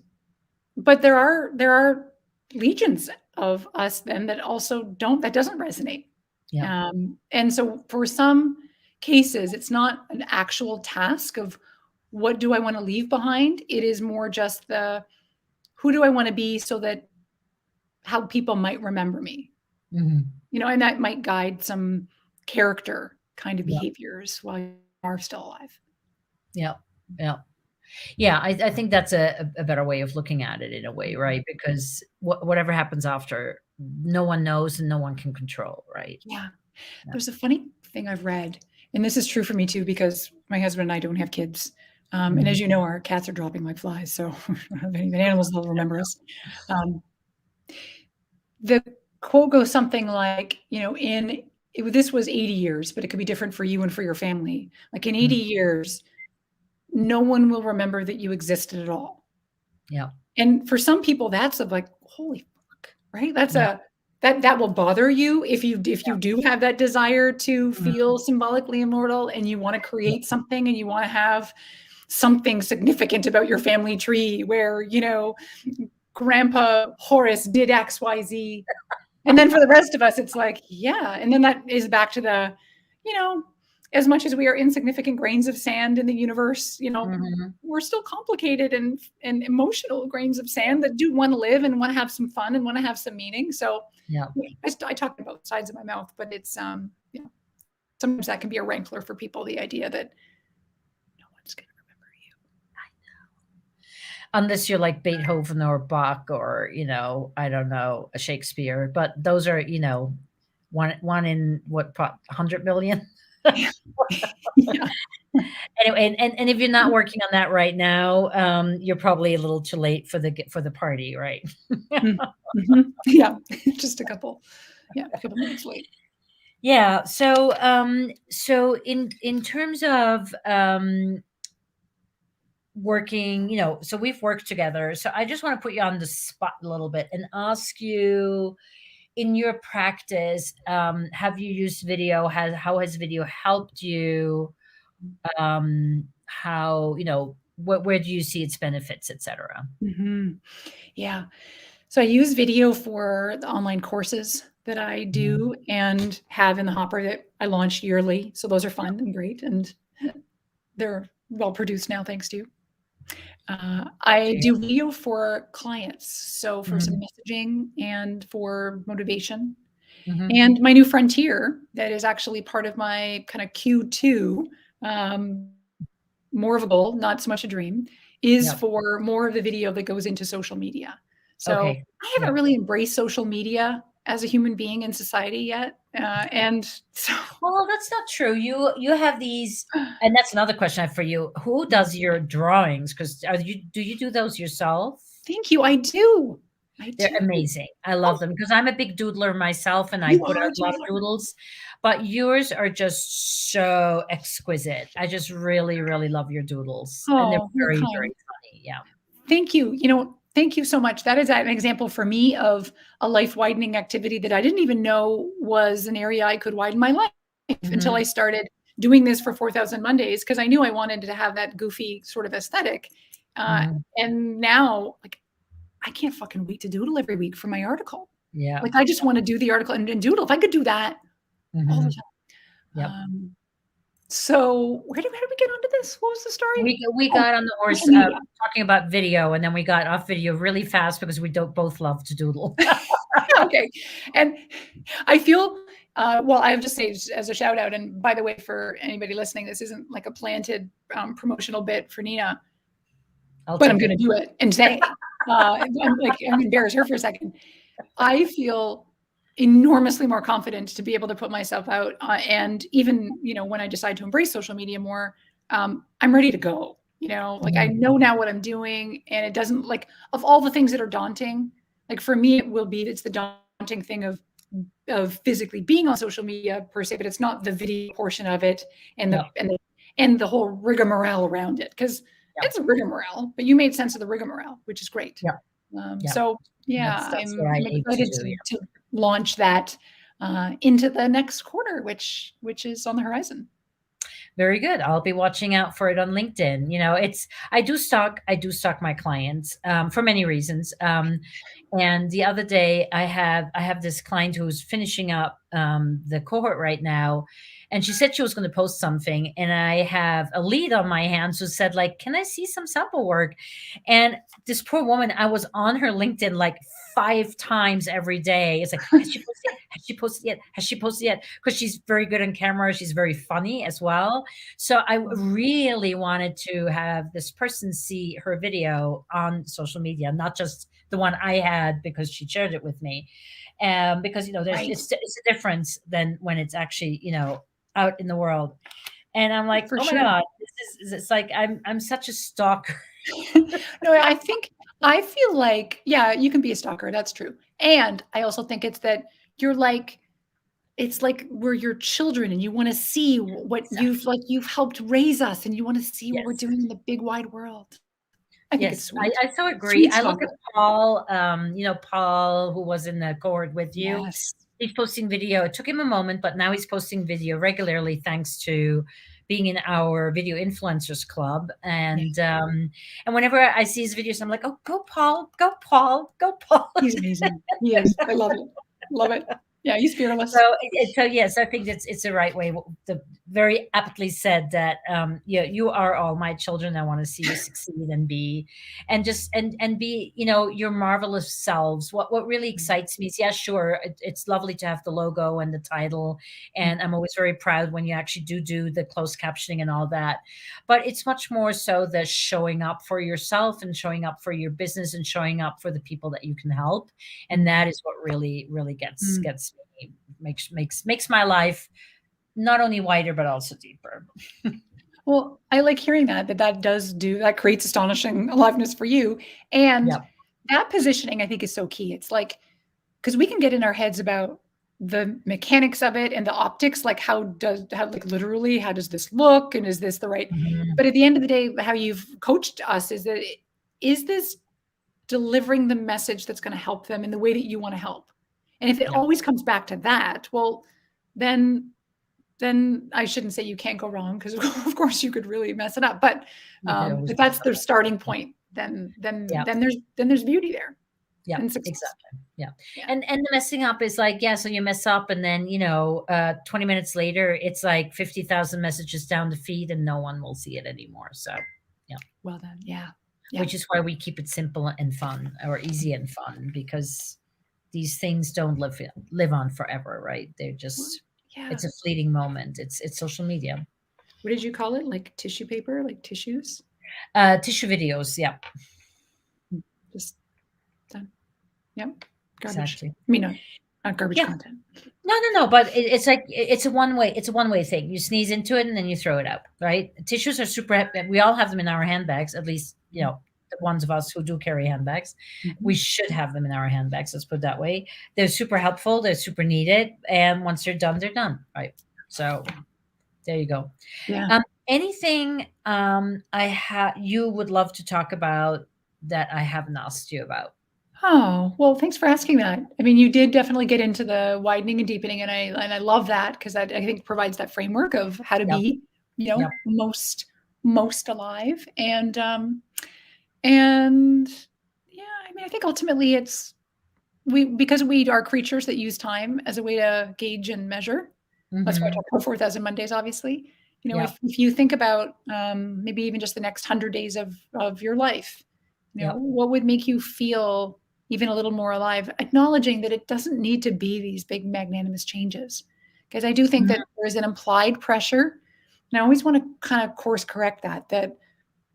but there are legions of us then that also that doesn't resonate. Yeah. And so for some cases, it's not an actual task of what do I want to leave behind. It is more just the who do I want to be so that how people might remember me, Mhm. and that might guide some character kind of Yeah. behaviors while you are still alive. Yeah. Yeah. Yeah, I think that's a better way of looking at it in a way, Mhm. right? Because whatever happens after, no one knows and no one can control, right? Yeah. Yeah. There's a funny thing I've read, and this is true for me too, because my husband and I don't have kids. And Mhm. as you know, our cats are dropping like flies. So I don't have any animals that'll remember us. Um, the quote goes something like, this was 80 years, but it could be different for you and for your family. Like in 80 Mm. years, no one will remember that you existed at all. Yeah. And for some people, that's of like, holy fuck, right? Yeah. That will bother you if you do have that desire to Mhm. feel symbolically immortal and you want to create something and you want to have something significant about your family tree where, Grandpa Horace did XYZ. And then for the rest of us, it's like, yeah. And then that is back to the, you know, as much as we are insignificant grains of sand in the universe, Mhm. we're still complicated and emotional grains of sand that do want to live and want to have some fun and want to have some meaning. So Yeah. I talk about sides of my mouth, but it's, sometimes that can be a rankler for people. The idea that no one's going to remember you. Unless you're like Beethoven or Bach or, I don't know, a Shakespeare, but those are, one in what, 100 million? Yeah. Yeah. Anyway, and if you're not working on that right now, you're probably a little too late for the party, right? Mm-hmm. Yeah. Just a couple minutes late. Yeah. So in terms of working, so we've worked together. So I just want to put you on the spot a little bit and ask you, in your practice, have you used video? How has video helped you? How, where do you see its benefits, etc.? Mhm. Yeah. So I use video for the online courses that I Mhm. do and have in the hopper that I launch yearly. So those are fun and great, and they're well produced now, thanks to you. I Okay. do video for clients, so for some Mhm. messaging and for motivation. Mhm. And my new frontier that is actually part of my kind of Q2, um, more of a goal, not so much a dream, is Yep. for more of the video that goes into social media. So Okay. I haven't Yep. really embraced social media as a human being in society yet. And so Well, that's not true. You have these, and that's another question I have for you. Who does your drawings? Because do you do those yourself? thank you. I do. I They're do. amazing. I Oh, love them because I'm a big doodler myself and I you put are a out a lot of doodler. doodles, but yours are just so exquisite. I just really, really love your doodles, and they're Oh, you're very, kind. very funny. Yeah. Thank you. Thank you so much. That is an example for me of a life widening activity that I didn't even know was an area I could widen my life until I Mhm. started doing this for 4,000 Mondays because I knew I wanted to have that goofy sort of aesthetic. Mhm. And now, like, I can't fucking wait to doodle every week for my article. Yeah. Like, I just want to do the article and doodle. If I could do that all the Mhm. time. Yep. So how did we get onto this? What was the story? We Oh, got on the horse, social media. talking about video, and then we got off video really fast because we don't both love to doodle. Okay. And I feel, well, I have to say as a shout out, and by the way, for anybody listening, this isn't like a planted promotional bit for Nina, I'll but I'm take going it. to do it and say, I'm like, I'm going to embarrass her for a second. I feel enormously more confident to be able to put myself out. And even, when I decide to embrace social media more, I'm ready to go. Like I Mhm. know now what I'm doing, and it doesn't like of all the things that are daunting. Like for me, it's the daunting thing of physically being on social media per se, but it's not the video portion of it and the Yep. and the and the whole rigmarole around it because Yep. it's a rigmarole. But you made sense of the rigmarole, which is great. Yep. Yep. So yeah, That's what I I'm aim to excited do. to launch that into the next quarter, which is on the horizon. Very good. I'll be watching out for it on LinkedIn. It's I do stalk my clients for many reasons. And the other day, I have this client who's finishing up the cohort right now, and she said she was going to post something, and I have a lead on my hands who said like, "Can I see some sample work?" And this poor woman, I was on her LinkedIn like 5 times every day. It's like, has she posted yet? Has she posted yet? Has she posted yet? Because she's very good on camera. She's very funny as well. So I really wanted to have this person see her video on social media, not just the one I had because she shared it with me. Because there's Right. it's a difference than when it's actually out in the world. And I'm like, For oh my sure. god, this is it's like I'm such a stalker. No, I feel like, yeah, you can be a stalker. That's true. And I also think it's that you're like, it's like we're your children and you want to see what Exactly. you've helped raise us and you want to see what we're Yes. doing in the big wide world. I think it's Yes, I, sweet. I so agree. Sweet I look at stalker. Paul, Paul, who was in the cohort with you. Yes. He's posting video. It took him a moment, but now he's posting video regularly thanks to being in our video influencers club. Yeah. And whenever I see his videos, I'm like, oh, go Paul, go Paul, go Paul. He's amazing. He is. I love it. Love it. Yeah, he's So, fearless. so yes, I think it's the right way. The very aptly said that yeah, you are all my children. I want to see you succeed and be, and just and be, your marvelous selves. What really excites me is, yeah, sure, it's lovely to have the logo and the title, and I'm always very proud when you actually do the closed captioning and all that. But it's much more so the showing up for yourself and showing up for your business and showing up for the people that you can help, and Mm. that is what really Mm. gets me, makes my life not only wider but also deeper. Well, I like hearing that creates astonishing aliveness for you. And Yep. that positioning, I think, is so key. It's like, because we can get in our heads about the mechanics of it and the optics, like like literally, how does this look? And is this the right? Mhm. But at the end of the day, how you've coached us is that, is this delivering the message that's going to help them in the way that you want to help? And if it Yeah. always comes back to that, well, then I shouldn't say you can't go wrong, because of course you could really mess it up. You could always If mess that's up. their starting point, then Yeah. there's beauty there Yeah, and success. exactly. Yeah. Yeah. And the messing up is like, yeah, so you mess up and then, 20 minutes later, it's like 50,000 messages down the feed and no one will see it anymore. So, yeah. Well done. Yeah. Yeah. Which is why we keep it simple and fun, or easy and fun, because these things don't live on forever, right? They're just, Yeah. it's a fleeting moment. It's social media. What did you call it? Like tissue paper, like tissues? Tissue videos, yeah, Just done. Yep. Garbage. exactly. I mean, not garbage Yeah. content. No, but it's like it's a one way thing. You sneeze into it and then you throw it out, right? Tissues are super. We all have them in our handbags, at least the ones of us who do carry handbags. We Mhm. should have them in our handbags. Let's put it that way. They're super helpful. They're super needed, and once they're done, right? So there you go. Yeah. Anything you would love to talk about that I haven't asked you about? Oh, well, thanks for asking that. I mean, you did definitely get into the widening and deepening, and I love that, because that, I think, provides that framework of how to Yep. be, Yep. most alive. And yeah, I mean, I think ultimately it's, because we are creatures that use time as a way to gauge and measure. That's why I Hmm. talk about 4,000 Mondays, obviously. Yep. If you think about, maybe even just the next 100 days of your life, Yep. what would make you feel even a little more alive, acknowledging that it doesn't need to be these big magnanimous changes. Because I do think Mhm. that there is an implied pressure. And I always want to kind of course correct that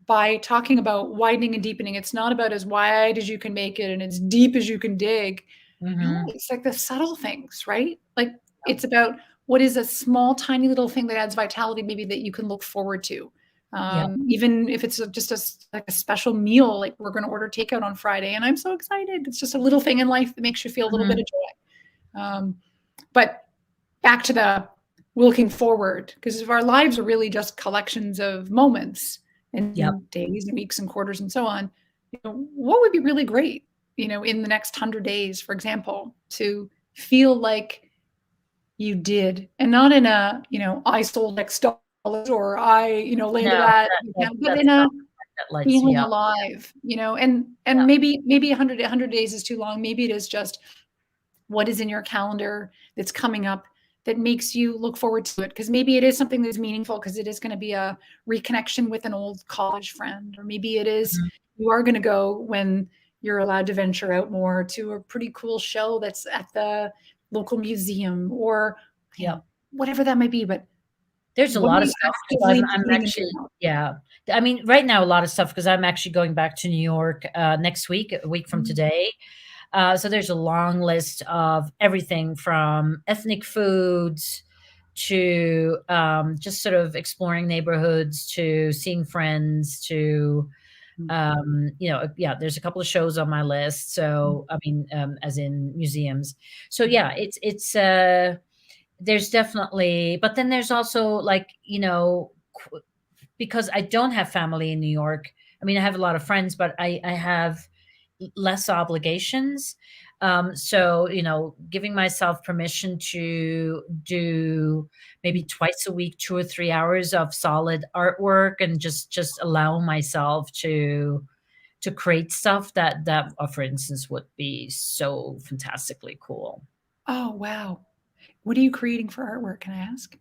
by talking about widening and deepening, it's not about as wide as you can make it and as deep as you can dig. No, Mhm. it's like the subtle things, right? Like, it's about what is a small, tiny little thing that adds vitality, maybe, that you can look forward to. Yep. Even if it's just like a special meal, like we're going to order takeout on Friday, and I'm so excited. It's just a little thing in life that makes you feel a little bit Mhm. of joy. But back to the looking forward, because if our lives are really just collections of moments Yep. and days and weeks and quarters and so on, what would be really great, in the next 100 days, for example, to feel like you did, and not in a, I sold X dollars, or I, landed No, at, but that's in not a that lights me feeling up. alive, and Yeah. maybe 100 days is too long. Maybe it is just what is in your calendar that's coming up that makes you look forward to it, because maybe it is something that's meaningful, because it is going to be a reconnection with an old college friend, or maybe it is, Mhm. you are going to go, when you're allowed to venture out more, to a pretty cool show that's at the local museum, or Yep. whatever that might be. But There's a what are lot of you stuff because actively I'm putting into actually your mouth? yeah. I mean, right now, a lot of stuff because I'm actually going back to New York, next week, a week from Mm. today. So there's a long list of everything from ethnic foods to, just sort of exploring neighborhoods to seeing friends to, yeah, there's a couple of shows on my list. So, I mean, as in museums. So yeah, there's definitely, but then there's also like, because I don't have family in New York. I mean, I have a lot of friends, but I have less obligations. So, giving myself permission to do maybe twice a week, 2 or 3 hours of solid artwork, and just allow myself to create stuff that, for instance, would be so fantastically cool. Oh, wow. What are you creating for artwork, can I ask?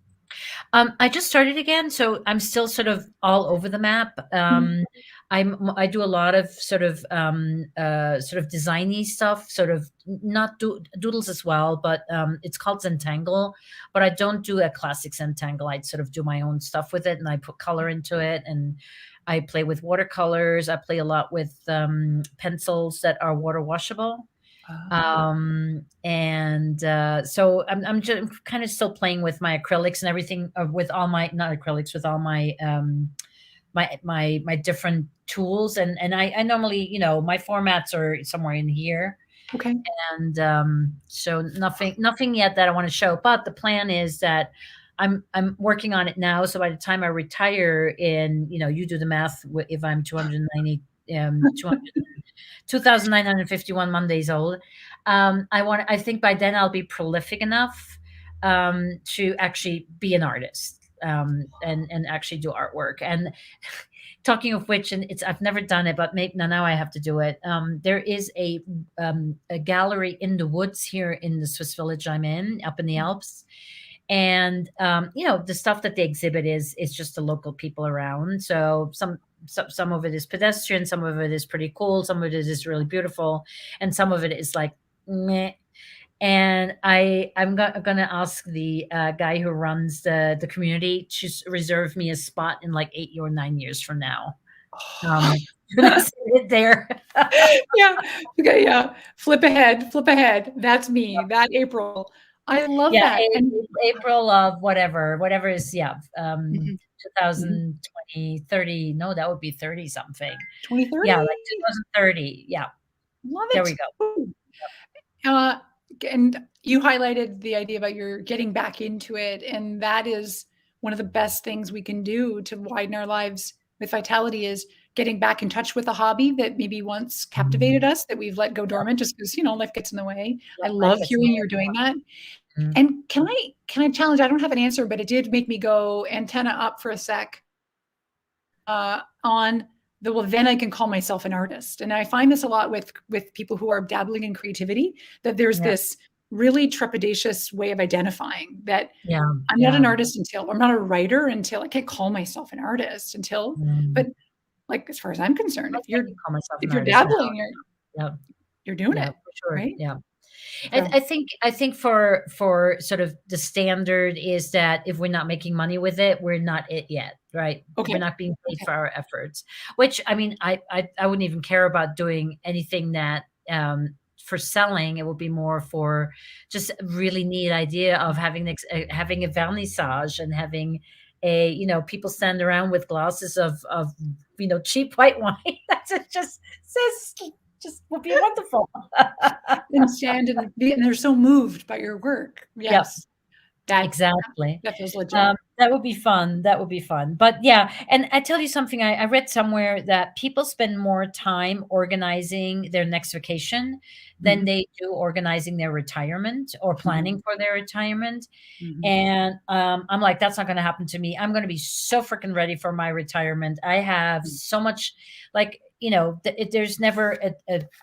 I just started again, so I'm still sort of all over the map. Mm. I do a lot of sort of designy stuff, sort of not doodles as well, but it's called Zentangle. But I don't do a classic Zentangle. I sort of do my own stuff with it, and I put color into it, and I play with watercolors. I play a lot with pencils that are water washable. Oh. And so I'm just kind of still playing with my acrylics and everything, with all my not acrylics, with all my my different tools. And I normally, my formats are somewhere in here. Okay. And so nothing yet that I want to show. But the plan is that I'm working on it now. So by the time I retire, in you do the math. If I'm 290, 200, 2,951 Mondays old, I think by then I'll be prolific enough to actually be an artist, and actually do artwork. And talking of which, and I've never done it, but maybe now I have to do it. There is a gallery in the woods here in the Swiss village I'm in, up in the Alps, and the stuff that they exhibit is just the local people around. So some of it is pedestrian, some of it is pretty cool, some of it is really beautiful, and some of it is like meh. And I'm gonna ask the guy who runs the community to reserve me a spot in like 8 or 9 years from now. Gonna sit it there. Yeah. Okay. Yeah. Flip ahead. Flip ahead. That's me. That April. I love Yeah, that. And April of whatever is, yeah, Mhm, mhm. 2020, 30. No, that would be 30 something. Yeah, 2030. like 2030. Yeah, Love there it. we go. Ooh. Uh, and you highlighted the idea about your getting back into it, and that is one of the best things we can do to widen our lives with vitality is getting back in touch with a hobby that maybe once captivated Mm, us that we've let go yep, dormant just because life gets in the way. I yep, life love gets in the hearing way you're for doing one. that. Mm, And can I challenge? I don't have an answer, but it did make me go antenna up for a sec on the well, then I can call myself an artist. And I find this a lot with people who are dabbling in creativity, that there's yeah, this really trepidatious way of identifying that yeah, I'm not yeah, an artist until I'm not a writer until I can't call myself an artist until. mm. But like as far as I'm concerned, I can call myself an if you're artist now. dabbling, Yeah, you're doing yeah, it, for sure, right? yeah. I, So I think I think for sort of the standard is that if we're not making money with it, we're not it yet, right? We're okay, not being paid okay. for our efforts. Which I mean, I wouldn't even care about doing anything that for selling. It would be more for just a really neat idea of having a vernissage and having people stand around with glasses of cheap white wine. That's just would be wonderful. And stand and they're so moved by your work. Yep. Yes, that Exactly. that feels legit. That would be fun, that would be fun. But yeah, and I tell you something, I read somewhere that people spend more time organizing their next vacation than Mhm, they do organizing their retirement or mhm, planning for their retirement. mhm, And, I'm like, "That's not gonna happen to me. I'm gonna be so freaking ready for my retirement." I have mhm. so much like, there's never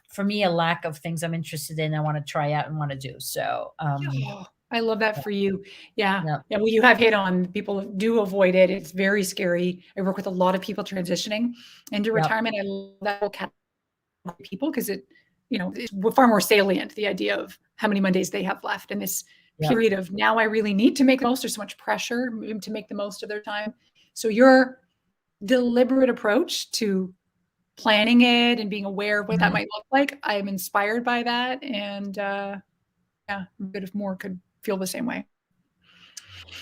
for me, a lack of things I'm interested in, I wanna try out and wanna do. So, Oh, I love that yeah, for you. Yeah. yeah, Yeah, well, you have hit on people do avoid it. It's very scary. I work with a lot of people transitioning into yep, retirement. I love that whole category of people because it's far more salient, the idea of how many Mondays they have left in this yep. period of now I really need to make the most. There's so much pressure to make the most of their time. So your deliberate approach to planning it and being aware of what that Mhm. might look like, I am inspired by that. And yeah, a bit of more could feel the same way.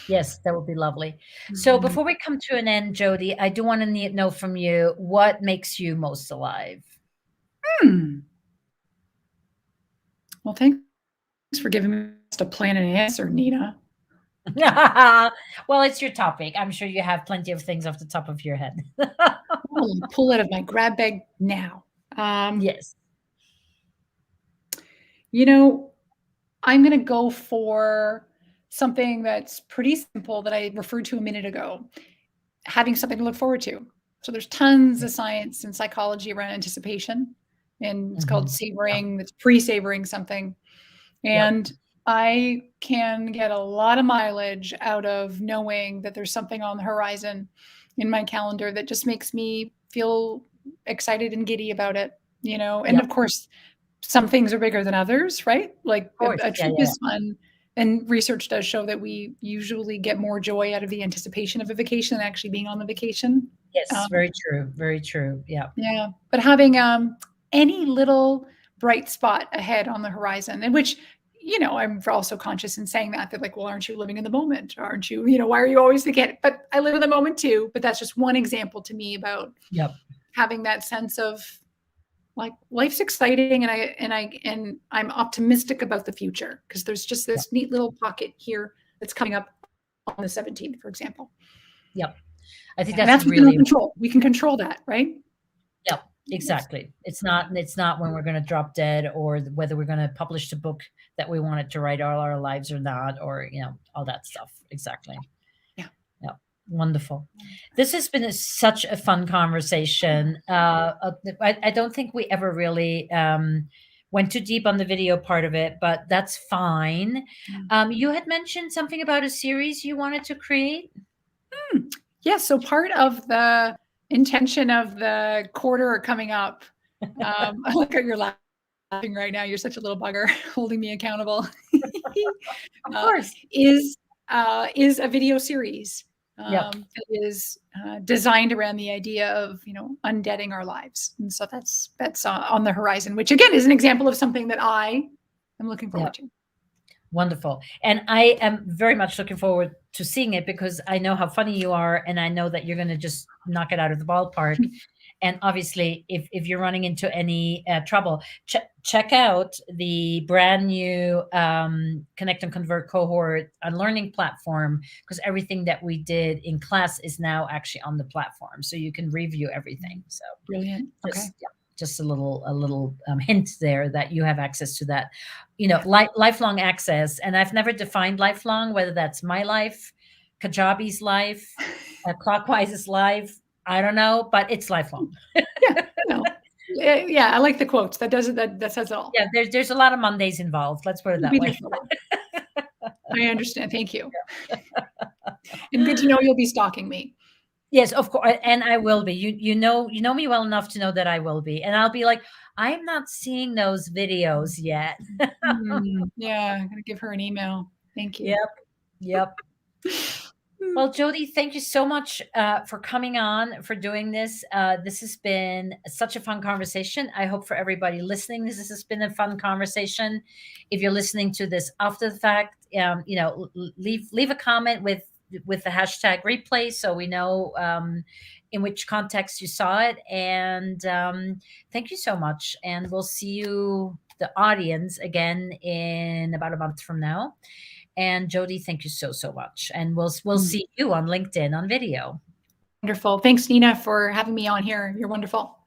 Yes, that would be lovely. So Mhm. before we come to an end, Jody, I do want to know from you what makes you most alive? Hmm. Well, thanks for giving me a plan and answer, Nina. Well, it's your topic. I'm sure you have plenty of things off the top of your head. I'll pull out of my grab bag now. Um, Yes. you know, I'm going to go for something that's pretty simple that I referred to a minute ago, having something to look forward to. So there's tons Yeah. of science and psychology around anticipation, and it's called Mhm. Yep. savoring, it's pre-savoring something. Yep. And I can get a lot of mileage out of knowing that there's something on the horizon in my calendar that just makes me feel excited and giddy about it. And Yep. of course, some things are bigger than others, right? Like Of a, course. a Yeah, trip yeah. is fun. And research does show that we usually get more joy out of the anticipation of a vacation than actually being on the vacation. Yes, Um, very true. Very true. Yeah. yeah, but having any little bright spot ahead on the horizon, in which I'm also conscious in saying that like, well, aren't you living in the moment? Aren't you? Why are you always thinking it? But I live in the moment too. But that's just one example to me about Yep. having that sense of like life's exciting, and I'm optimistic about the future because there's just Yeah. this neat little pocket here that's coming up on the 17th, for example. Yep. I think And that's that's within our really control. We can control that, right? Yep, exactly. It's not when we're gonna drop dead or whether we're gonna publish the book that we wanted to write all our lives or not, or, all that stuff. Exactly. Yeah. Yep. Wonderful. This has been such a fun conversation. I don't think we ever really went too deep on the video part of it, but that's fine. You had mentioned something about a series you wanted to create. Yeah. So part of the intention of the quarter coming up, look at your laughing right now. You're such a little bugger holding me accountable. Of course. Is a video series Yep. that is designed around the idea of undeading our lives, and so that's on the horizon. Which again is an example of something that I am looking forward to. Wonderful. And I am very much looking forward to seeing it because I know how funny you are and I know that you're going to just knock it out of the ballpark. And obviously, if you're running into any trouble, check out the brand new Connect and Convert cohort learning platform because everything that we did in class is now actually on the platform. So you can review everything. So Brilliant. Okay. Just a little hint there that you have access to that, lifelong access. And I've never defined lifelong, whether that's my life, Kajabi's life, Clockwise's life. I don't know, but it's lifelong. Yeah, I like the quotes. That does it. That says it all. Yeah, there's a lot of Mondays involved. Let's put it that way. I understand. Thank you. And good to know you'll be stalking me. Yes, of course, and I will be. You know me well enough to know that I will be, and I'll be like, I'm not seeing those videos yet. Yeah, I'm gonna give her an email. Thank you. Yep. Well, Jodi, thank you so much for coming on, for doing this. This has been such a fun conversation. I hope for everybody listening, this has been a fun conversation. If you're listening to this after the fact, leave a comment with the hashtag replay so we know in which context you saw it. And thank you so much. And we'll see you, the audience, again in about a month from now. And Jodi, thank you so much. And we'll see you on LinkedIn on video. Wonderful. Thanks, Nina, for having me on here. You're wonderful.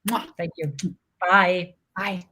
Thank you. Bye. Bye.